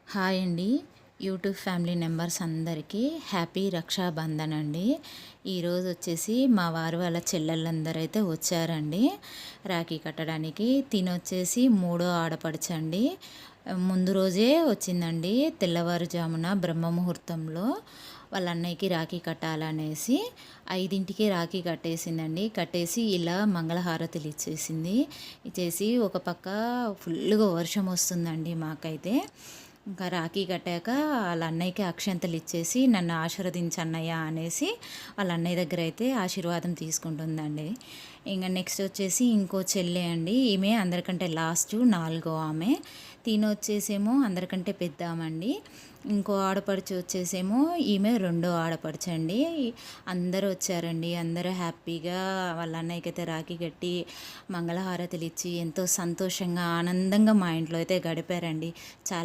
Hi అండి. YouTube family members అందరికీ happy Rakshabandhan అండి. ఈరోజు వచ్చేసి మా వారు వాళ్ళ చెల్లెళ్ళందరైతే వచ్చారండి రాఖీ కట్టడానికి. తినొచ్చేసి మూడో ఆడపడుచండి. ముందు రోజే వచ్చిందండి, తెల్లవారుజామున బ్రహ్మ ముహూర్తంలో వాళ్ళ అన్నయ్యకి రాఖీ కట్టాలనేసి 5ంటికి రాఖీ కట్టేసిందండి. కట్టేసి ఇలా మంగళహారతులు ఇచ్చేసి ఒక పక్క ఫుల్గా వర్షం వస్తుందండి మాకైతే. ఇంకా రాఖీ కట్టాక వాళ్ళ అన్నయ్యకి అక్షంతలు ఇచ్చేసి నన్ను ఆశీర్వదించన్నయ్య అనేసి వాళ్ళ అన్నయ్య దగ్గర అయితే ఆశీర్వాదం తీసుకుంటుందండి. ఇంకా నెక్స్ట్ వచ్చేసి ఇంకో చెల్లె అండి. ఈమె అందరికంటే లాస్ట్ 4వ ఆమె. వచ్చేసేమో అందరికంటే పెద్ద ఆమండి. ఇంకో ఆడపడుచు వచ్చేసేమో ఈమె 2వ ఆడపడుచండి. అందరూ వచ్చారండి. అందరూ హ్యాపీగా వాళ్ళ అన్నయ్యకి అయితే రాఖీ కట్టి మంగళహారతులు ఇచ్చి ఎంతో సంతోషంగా ఆనందంగా మా ఇంట్లో అయితే గడిపారండి. చాలా